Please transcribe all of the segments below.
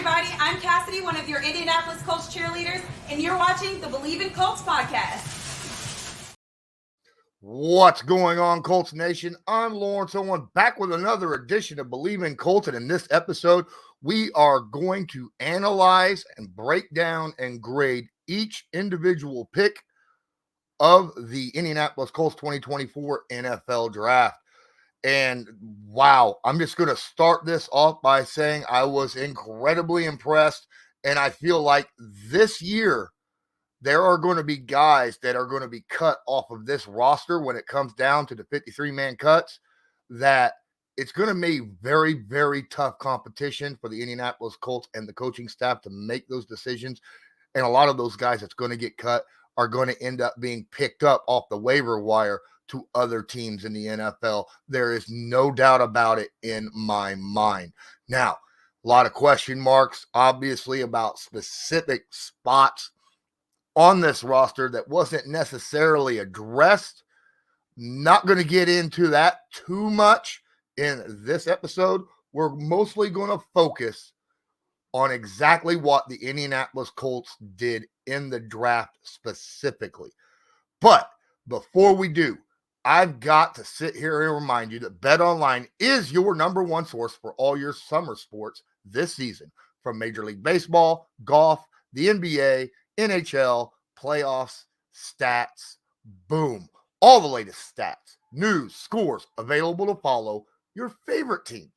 everybody. I'm Cassidy, one of your Indianapolis Colts cheerleaders, and you're watching the Believe in Colts podcast. What's going on, Colts Nation? I'm Lawrence Owen, back with another edition of Believe in Colts, and in this episode, we are going to analyze and break down and grade each individual pick of the Indianapolis Colts 2024 NFL Draft. And wow, I'm just going to start this off by saying I was incredibly impressed, and I feel like this year there are going to be guys that are going to be cut off of this roster when it comes down to the 53-man cuts, that it's going to be very, very tough competition for the Indianapolis Colts and the coaching staff to make those decisions. And a lot of those guys that's going to get cut are going to end up being picked up off the waiver wire to other teams in the NFL. There is no doubt about it in my mind. Now, a lot of question marks, obviously, about specific spots on this roster that wasn't necessarily addressed. Not going to get into that too much in this episode. We're mostly going to focus on exactly what the Indianapolis Colts did in the draft specifically. But before we do, I've got to sit here and remind you that BetOnline is your number one source for all your summer sports this season, from Major League Baseball, golf, the NBA, NHL, playoffs, stats, boom. All the latest stats, news, scores available to follow your favorite teams.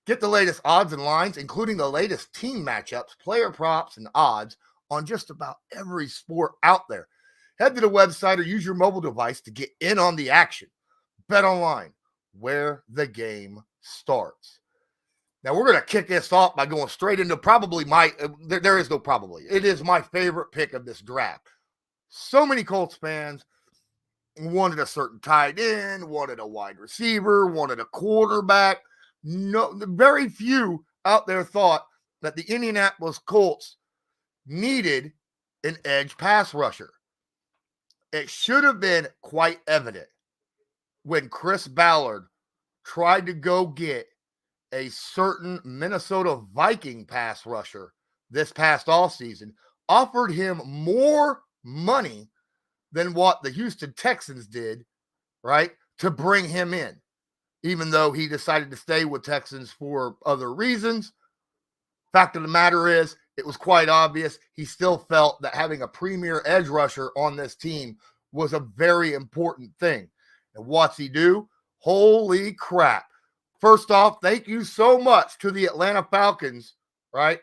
Get the latest odds and lines, including the latest team matchups, player props, and odds on just about every sport out there. Head to the website or use your mobile device to get in on the action. BetOnline, where the game starts. Now, we're going to kick this off by going straight into probably there is no probably. It is my favorite pick of this draft. So many Colts fans wanted a certain tight end, wanted a wide receiver, wanted a quarterback. No, very few out there thought that the Indianapolis Colts needed an edge pass rusher. It should have been quite evident when Chris Ballard tried to go get a certain Minnesota Viking pass rusher this past offseason, offered him more money than what the Houston Texans did, right, to bring him in, even though he decided to stay with Texans for other reasons. Fact of the matter is, it was quite obvious he still felt that having a premier edge rusher on this team was a very important thing. And what's he do? Holy crap. First off, thank you so much to the Atlanta Falcons, right?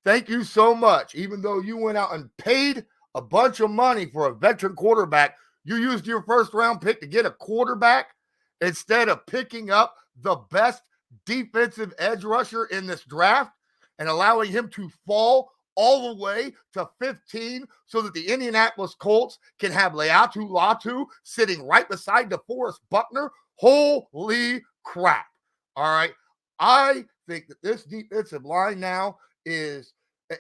Thank you so much. Even though you went out and paid a bunch of money for a veteran quarterback, you used your first-round pick to get a quarterback instead of picking up the best defensive edge rusher in this draft and allowing him to fall all the way to 15 so that the Indianapolis Colts can have Laiatu Latu sitting right beside DeForest Buckner. Holy crap. All right. I think that this defensive line now it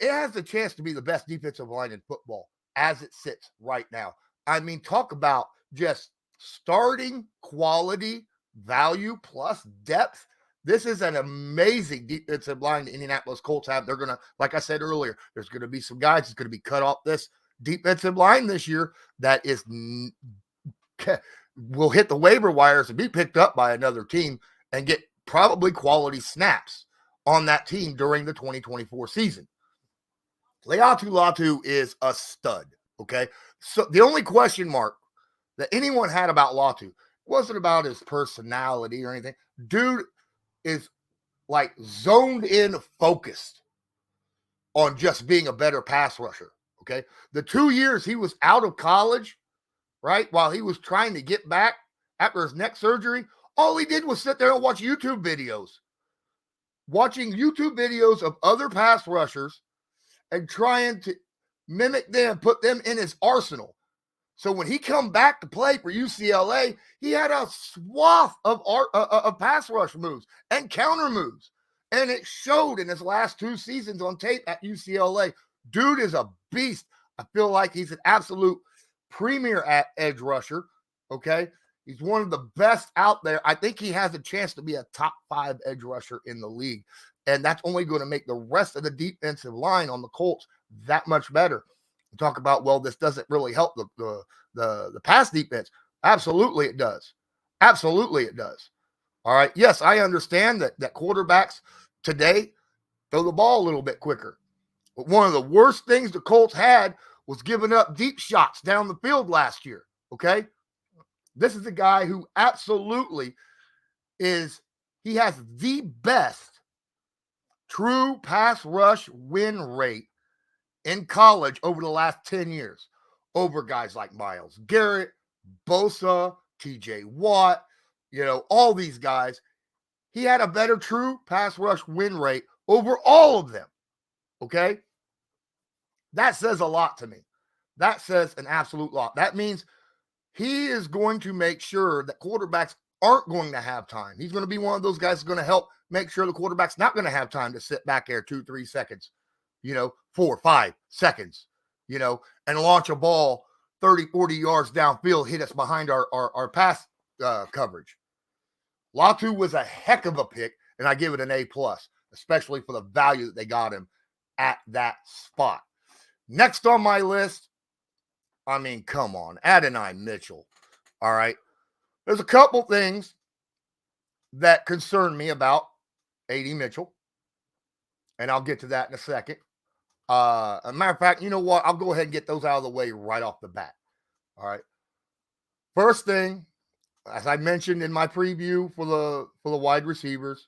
has the chance to be the best defensive line in football as it sits right now. I mean, talk about just starting quality, value, plus depth. This is an amazing defensive line the Indianapolis Colts have. They're going to, like I said earlier, there's going to be some guys that's going to be cut off this defensive line this year that will hit the waiver wires and be picked up by another team and get probably quality snaps on that team during the 2024 season. Laiatu Latu is a stud, okay? So the only question mark that anyone had about Latu wasn't about his personality or anything. Dude is like zoned in, focused on just being a better pass rusher, okay? The 2 years he was out of college, right, while he was trying to get back after his neck surgery, all he did was sit there and watch YouTube videos. Watching YouTube videos of other pass rushers and trying to mimic them, put them in his arsenal. So when he come back to play for UCLA, he had a swath of pass rush moves and counter moves. And it showed in his last 2 seasons on tape at UCLA. Dude is a beast. I feel like he's an absolute premier at edge rusher, okay? He's one of the best out there. I think he has a chance to be a top 5 edge rusher in the league. And that's only going to make the rest of the defensive line on the Colts that much better. You talk about, well, this doesn't really help the pass defense. Absolutely it does. Absolutely it does. All right. Yes, I understand that quarterbacks today throw the ball a little bit quicker. But one of the worst things the Colts had was giving up deep shots down the field last year. Okay. This is a guy who absolutely he has the best true pass rush win rate in college over the last 10 years, over guys like Myles Garrett, Bosa, TJ Watt, all these guys. He had a better true pass rush win rate over all of them. Okay? That says a lot to me. That says an absolute lot. That means he is going to make sure that quarterbacks aren't going to have time. He's going to be one of those guys who's going to help make sure the quarterback's not going to have time to sit back there 2-3 seconds, 4-5 seconds, and launch a ball 30-40 yards downfield, hit us behind our pass coverage. Latu was a heck of a pick, and I give it an A+, especially for the value that they got him at that spot. Next on my list, come on, Adonai Mitchell. All right. There's a couple things that concern me about A.D. Mitchell, and I'll get to that in a second. As a matter of fact, you know what? I'll go ahead and get those out of the way right off the bat. All right. First thing, as I mentioned in my preview for the wide receivers,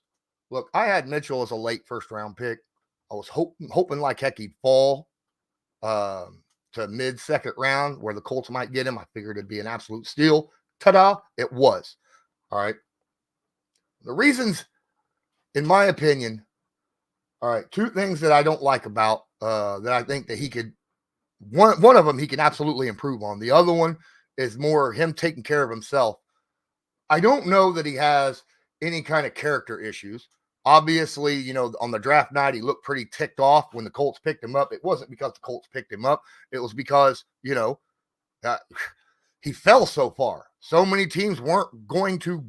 look, I had Mitchell as a late first-round pick. I was hoping like heck he'd fall to mid-second round where the Colts might get him. I figured it'd be an absolute steal. Ta-da, it was. All right. The reasons, in my opinion, all right, two things that I don't like about that I think that he could, one of them he can absolutely improve on. The other one is more him taking care of himself. I don't know that he has any kind of character issues. Obviously, on the draft night, he looked pretty ticked off when the Colts picked him up. It wasn't because the Colts picked him up. It was because, he fell so far. So many teams weren't going to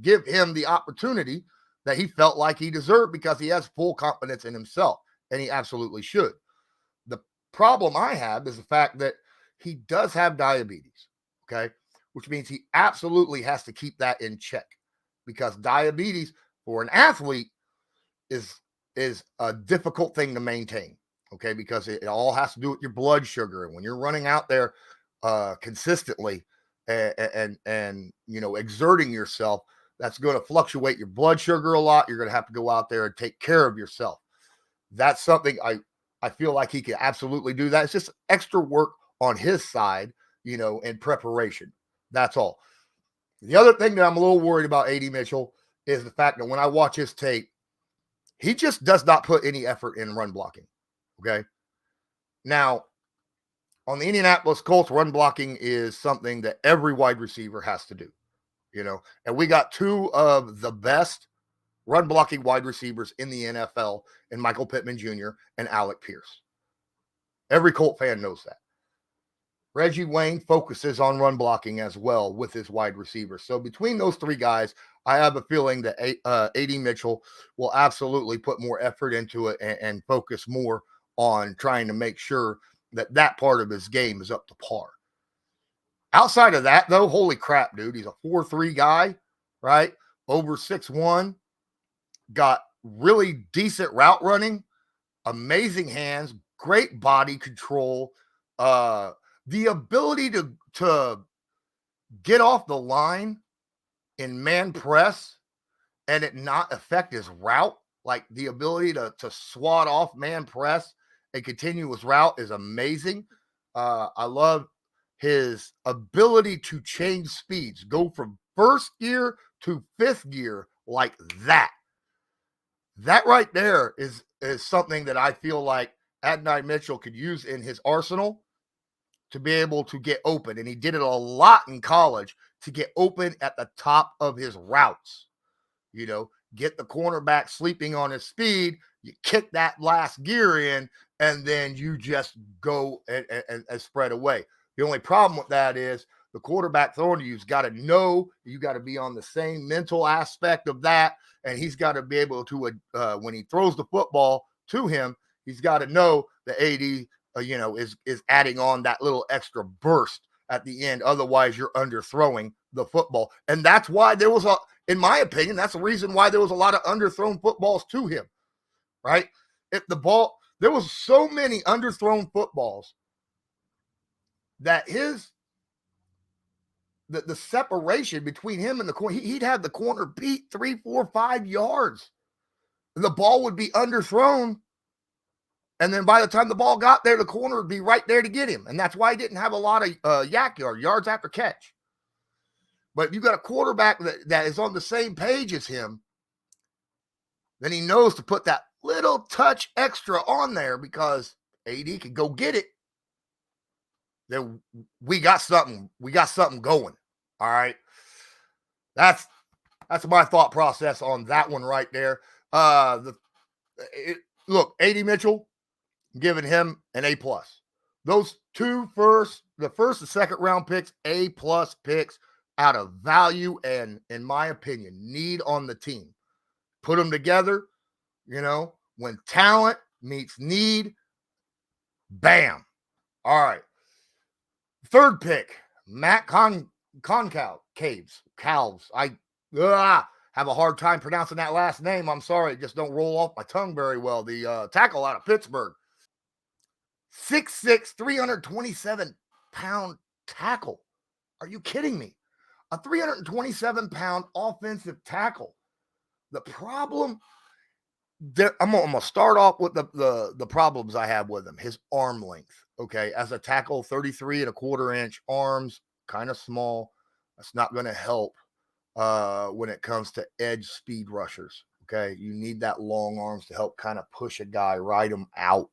give him the opportunity that he felt like he deserved because he has full confidence in himself, and he absolutely should. The problem I have is the fact that he does have diabetes, okay, which means he absolutely has to keep that in check because diabetes for an athlete is a difficult thing to maintain, okay, because it all has to do with your blood sugar. And when you're running out there consistently and exerting yourself, that's going to fluctuate your blood sugar a lot. You're going to have to go out there and take care of yourself. That's something I feel like he can absolutely do that. It's just extra work on his side, in preparation. That's all. The other thing that I'm a little worried about A.D. Mitchell is the fact that when I watch his tape, he just does not put any effort in run blocking. Okay. Now, on the Indianapolis Colts, run blocking is something that every wide receiver has to do, and we got two of the best run blocking wide receivers in the NFL in Michael Pittman Jr. and Alec Pierce. Every Colt fan knows that. Reggie Wayne focuses on run blocking as well with his wide receivers. So between those three guys, I have a feeling that A.D. Mitchell will absolutely put more effort into it and focus more on trying to make sure that part of his game is up to par. Outside of that, though, holy crap, dude. He's a 4'3" guy, right? Over 6'1", got really decent route running, amazing hands, great body control, the ability to get off the line in man press and it not affect his route. Like the ability to swat off man press and continue his route is amazing. I love his ability to change speeds, go from first gear to fifth gear like that. That right there is something that I feel like Adonai Mitchell could use in his arsenal to be able to get open. And he did it a lot in college to get open at the top of his routes. Get the cornerback sleeping on his speed, you kick that last gear in, and then you just go and spread away. The only problem with that is the quarterback throwing to you's got to know, you got to be on the same mental aspect of that. And he's got to be able to, when he throws the football to him, he's got to know the AD, is adding on that little extra burst at the end. Otherwise, you're underthrowing the football. And that's why there was in my opinion, that's the reason why there was a lot of underthrown footballs to him, right? There was so many underthrown footballs that the separation between him and the corner, he'd have the corner beat 3, 4, 5 yards. The ball would be underthrown. And then by the time the ball got there, the corner would be right there to get him. And that's why he didn't have a lot of yards after catch. But if you got a quarterback that is on the same page as him, then he knows to put that little touch extra on there because AD can go get it. Then we got something going. All right. That's my thought process on that one right there. Look, AD Mitchell, giving him an A+. Those the first and second round picks, A+ picks out of value and, in my opinion, need on the team. Put them together, when talent meets need, bam. All right. Third pick, Matt Goncalves. I have a hard time pronouncing that last name. I'm sorry. It just don't roll off my tongue very well. The tackle out of Pittsburgh. 6'6", 327-pound tackle. Are you kidding me? A 327-pound offensive tackle. The problem there, I'm gonna start off with the problems I have with him. His arm length. Okay, as a tackle, 33 1/4-inch arms, kind of small. That's not going to help when it comes to edge speed rushers. Okay, you need that long arms to help kind of push a guy, ride him out.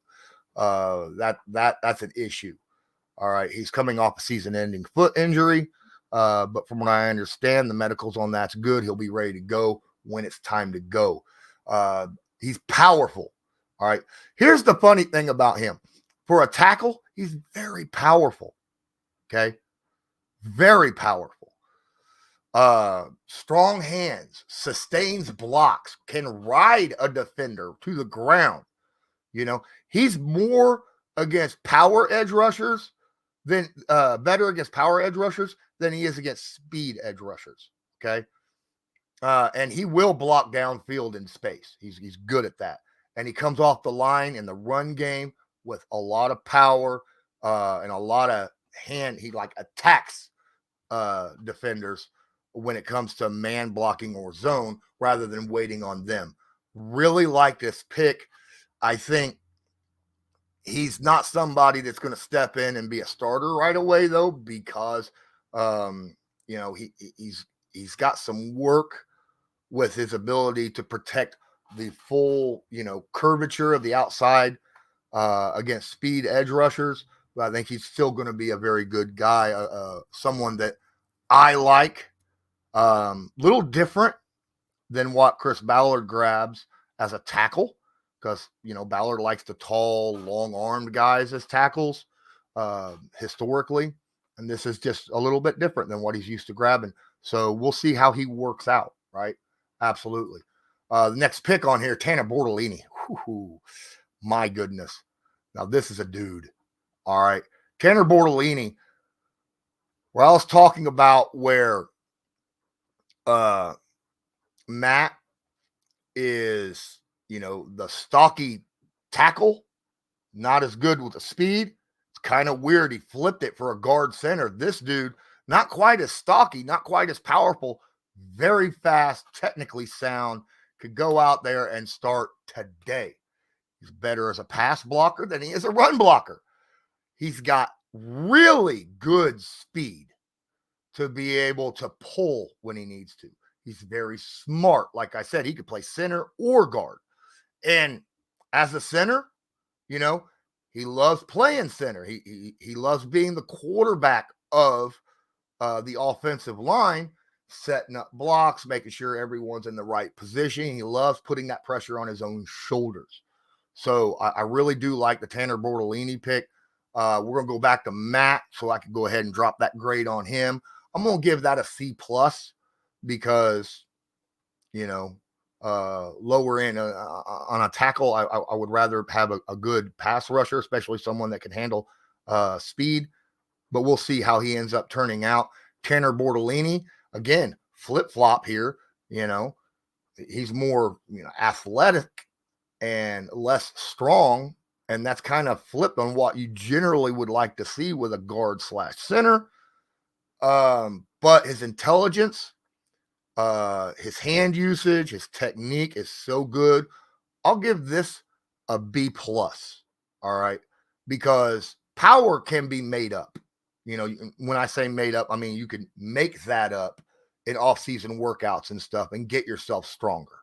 That's an issue. All right, he's coming off a season-ending foot injury, but from what I understand, the medicals on that's good. He'll be ready to go when it's time to go. He's powerful. All right, here's the funny thing about him. For a tackle, he's very powerful. Okay, very powerful. Strong hands, sustains blocks, can ride a defender to the ground. He's more against power edge rushers than better against power edge rushers than he is against speed edge rushers. Okay. And he will block downfield in space. He's good at that. And he comes off the line in the run game with a lot of power and a lot of hand. He attacks defenders when it comes to man blocking or zone rather than waiting on them. Really like this pick. I think he's not somebody that's going to step in and be a starter right away, though, because he's got some work with his ability to protect the full curvature of the outside against speed edge rushers. But I think he's still going to be a very good guy, someone that I like. Little different than what Chris Ballard grabs as a tackle, because Ballard likes the tall, long-armed guys as tackles historically, and this is just a little bit different than what he's used to grabbing. So we'll see how he works out, right? Absolutely. The next pick on here, Tanor Bortolini. Whew, my goodness. Now this is a dude. All right. Tanor Bortolini, where I was talking about where Matt is, the stocky tackle, not as good with the speed. It's kind of weird. He flipped it for a guard center. This dude, not quite as stocky, not quite as powerful, very fast, technically sound, could go out there and start today. He's better as a pass blocker than he is a run blocker. He's got really good speed to be able to pull when he needs to. He's very smart. Like I said, he could play center or guard. And as a center, he loves playing center. He loves being the quarterback of the offensive line, setting up blocks, making sure everyone's in the right position. He loves putting that pressure on his own shoulders. So I really do like the Tanor Bortolini pick. We're going to go back to Matt so I can go ahead and drop that grade on him. I'm going to give that a C+ because, lower end on a tackle, I would rather have a good pass rusher, especially someone that can handle speed. But we'll see how he ends up turning out. Tanor Bortolini, again, flip-flop here. He's more athletic and less strong, and that's kind of flipped on what you generally would like to see with a guard/center. But his intelligence, his hand usage, his technique is so good. I'll give this a B+. All right, because power can be made up. When I say made up, I mean you can make that up in off-season workouts and stuff and get yourself stronger.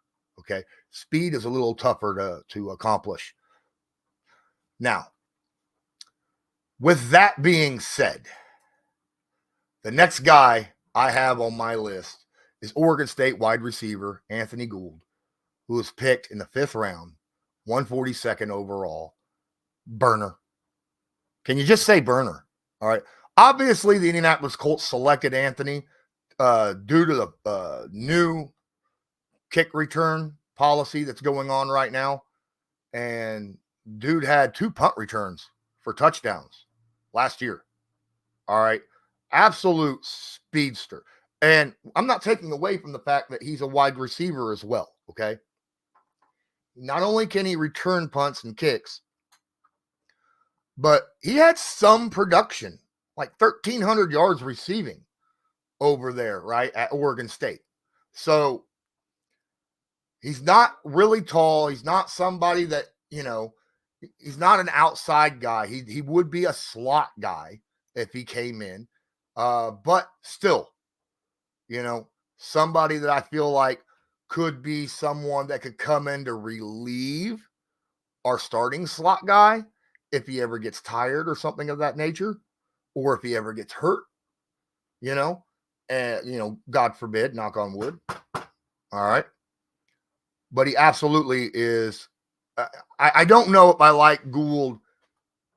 Okay, speed is a little tougher to accomplish. Now, with that being said, the next guy I have on my list is Oregon State wide receiver Anthony Gould, who was picked in the 5th round, 142nd overall. Burner. Can you just say burner? All right. Obviously, the Indianapolis Colts selected Anthony due to the new kick return policy that's going on right now. And dude had 2 punt returns for touchdowns last year. All right. Absolute speedster. And I'm not taking away from the fact that he's a wide receiver as well. Okay. Not only can he return punts and kicks, but he had some production, like 1,300 yards receiving over there, right, at Oregon State. So he's not really tall. He's not somebody that, he's not an outside guy. He would be a slot guy if he came in. But still, somebody that I feel like could be someone that could come in to relieve our starting slot guy if he ever gets tired or something of that nature, or if he ever gets hurt, and, God forbid, knock on wood. All right. But he absolutely is. I don't know if I like Gould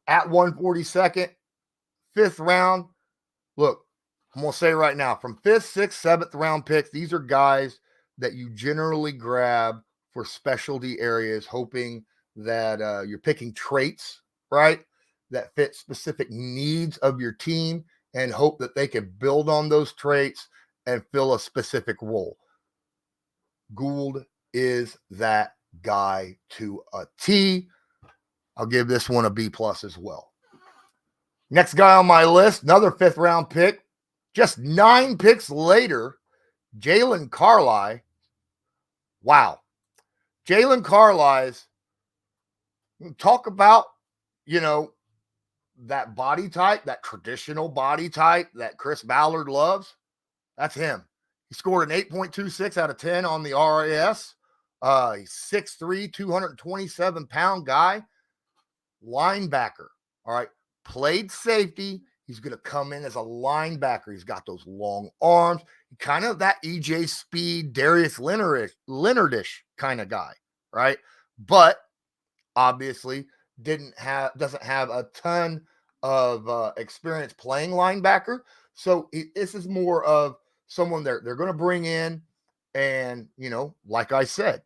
at 142nd, 5th round. Look, I'm going to say right now, from 5th, 6th, 7th round picks, these are guys that you generally grab for specialty areas, hoping that you're picking traits, right, that fit specific needs of your team and hope that they can build on those traits and fill a specific role. Gould is that guy to a T. I'll give this one a B+ as well. Next guy on my list, another 5th round pick. Just 9 picks later, Jaylon Carlies. Wow. Jaylon Carlies, talk about, that body type, that traditional body type that Chris Ballard loves. That's him. He scored an 8.26 out of 10 on the RAS. He's 6'3", 227-pound guy. Linebacker. All right. Played safety. He's going to come in as a linebacker. He's got those long arms. Kind of that EJ Speed, Darius Leonard-ish kind of guy, right? But obviously doesn't have a ton of experience playing linebacker. So this is more of someone they're going to bring in, and like I said,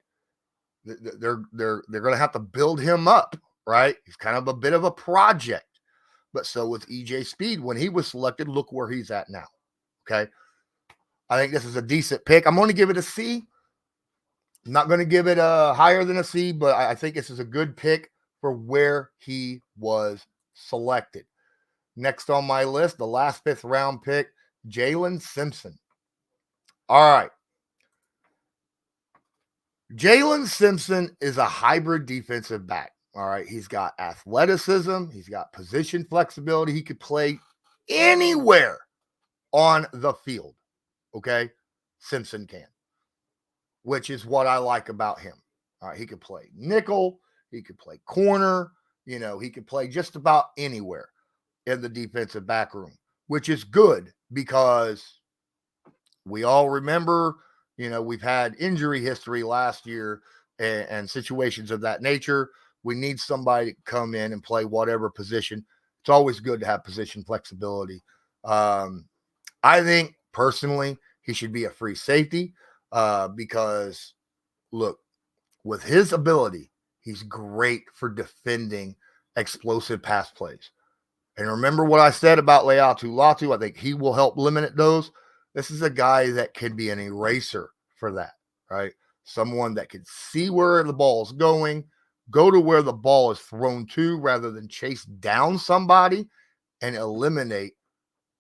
they're going to have to build him up, right? He's kind of a bit of a project. But so with EJ Speed, when he was selected, look where he's at now. Okay. I think this is a decent pick. I'm going to give it a C. I'm not going to give it a higher than a C, but I think this is a good pick for where he was selected. Next on my list, the last 5th round pick, Jaylin Simpson. All right. Jaylin Simpson is a hybrid defensive back. All right. He's got athleticism. He's got position flexibility. He could play anywhere on the field. Okay. Simpson can, which is what I like about him. All right. He could play nickel. He could play corner. He could play just about anywhere in the defensive back room, which is good because we all remember, we've had injury history last year and situations of that nature. We need somebody to come in and play whatever position it's always good to have position flexibility. I think personally he should be a free safety because, look, with his ability, he's great for defending explosive pass plays. And remember what I said about Laiatu Latu? I think he will help limit those. This is a guy that could be an eraser for that, right? Someone that can see where the ball is going, go to where the ball is thrown to rather than chase down somebody and eliminate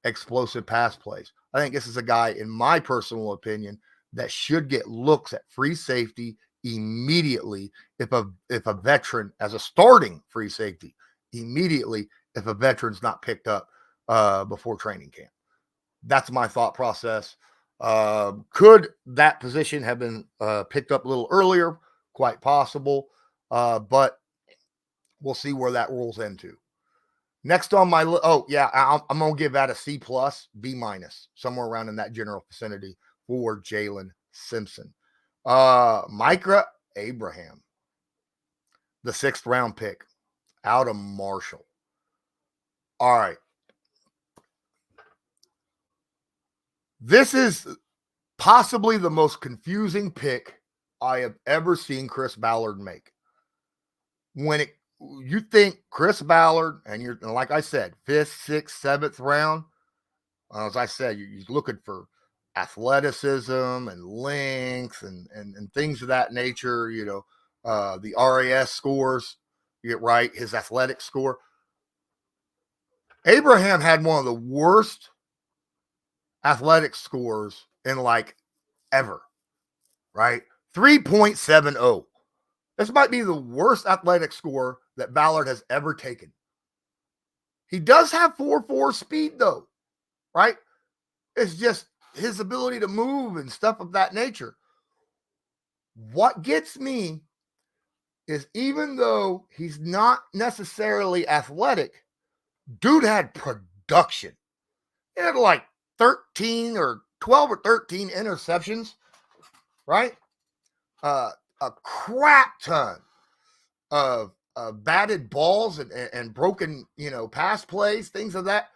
explosive pass plays. I think this is a guy, in my personal opinion, that should get looks at free safety immediately if a veteran, as a starting free safety, immediately if a veteran's not picked up before training camp. That's my thought process. Could that position have been picked up a little earlier? Quite possible, but we'll see where that rolls into. Next on my I'm going to give that a C+, B-, somewhere around in that general vicinity for Jaylin Simpson. Micah Abraham, the 6th round pick out of Marshall. All right. This is possibly the most confusing pick I have ever seen Chris Ballard make. When you think Chris Ballard, and you're, like I said, 5th, 6th, 7th round, as I said, you're looking for athleticism and length and things of that nature, the RAS scores, you get right, his athletic score. Abraham had one of the worst athletic scores in ever, right? 3.70. This might be the worst athletic score that Ballard has ever taken. He does have 4.4 speed though, right? It's just his ability to move and stuff of that nature. What gets me is even though he's not necessarily athletic, dude had production. He had 13 or 12 or 13 interceptions, right? A crap ton of batted balls and broken, pass plays, things of that.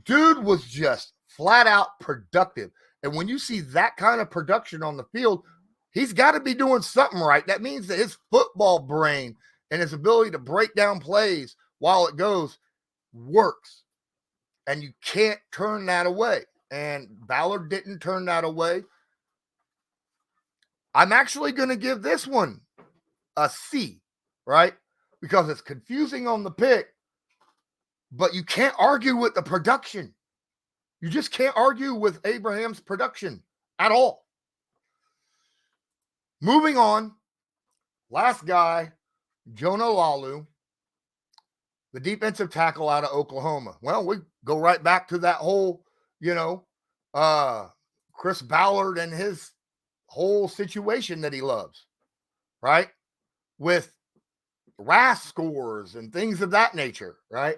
Dude was just flat out productive. And when you see that kind of production on the field, he's got to be doing something right. That means that his football brain and his ability to break down plays while it goes works. And you can't turn that away. And Ballard didn't turn that away. I'm actually going to give this one a C, right? Because it's confusing on the pick, but you can't argue with the production. You just can't argue with Abraham's production at all. Moving on, last guy, Jonah Laulu, the defensive tackle out of Oklahoma. Well, we go right back to that whole, Chris Ballard and his whole situation that he loves, right? With RAS scores and things of that nature, right?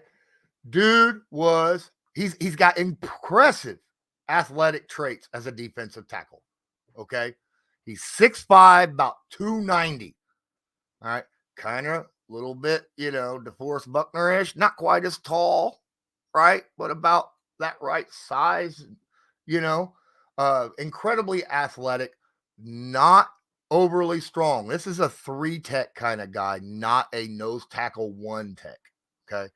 Dude he's got impressive athletic traits as a defensive tackle, okay? He's 6'5", about 290, all right? Kind of a little bit, DeForest Buckner-ish, not quite as tall, right? But about that right size, incredibly athletic, not overly strong. This is a 3-tech kind of guy, not a nose tackle 1-tech, okay?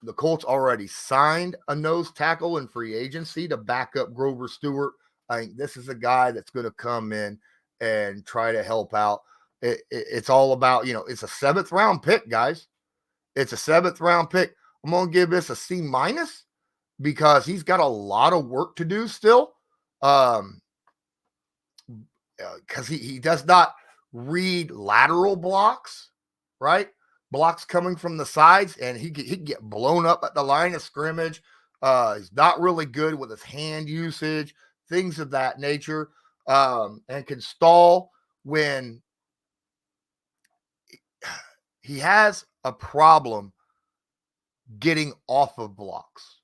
The Colts already signed a nose tackle in free agency to back up Grover Stewart. I think this is a guy that's going to come in and try to help out. It's all about, it's a 7th round pick, guys. It's a 7th round pick. I'm going to give this a C- because he's got a lot of work to do still. Because he does not read lateral blocks, right? Blocks coming from the sides, and he can get blown up at the line of scrimmage. He's not really good with his hand usage, things of that nature, and can stall when he has a problem getting off of blocks,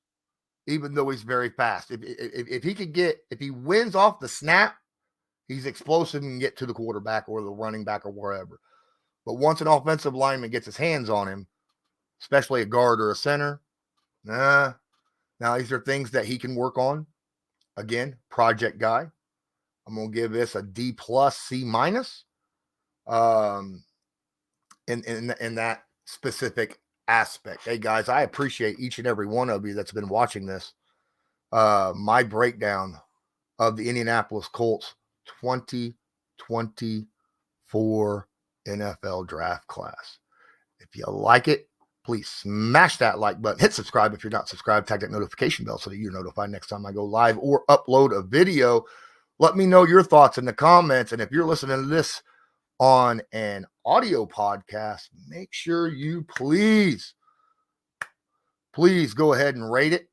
even though he's very fast. If he wins off the snap, he's explosive and can get to the quarterback or the running back or wherever. But once an offensive lineman gets his hands on him, especially a guard or a center. Nah. Now, these are things that he can work on. Again, project guy. I'm going to give this a D plus, C minus in that specific aspect. Hey, guys, I appreciate each and every one of you that's been watching this. My breakdown of the Indianapolis Colts 2024 NFL draft class. If you like it, please smash that like button. Hit subscribe if you're not subscribed. Tag that notification bell so that you're notified next time I go live or upload a video. Let me know your thoughts in the comments. And if you're listening to this on an audio podcast, make sure you please go ahead and rate it.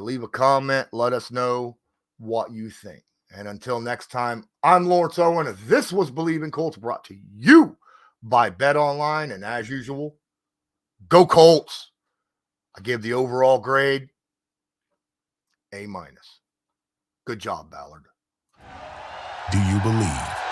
Leave a comment. Let us know what you think. And until next time, I'm Lawrence Owen. This was Believe in Colts, brought to you by Bet Online. And as usual, go Colts. I give the overall grade A minus. Good job, Ballard. Do you believe?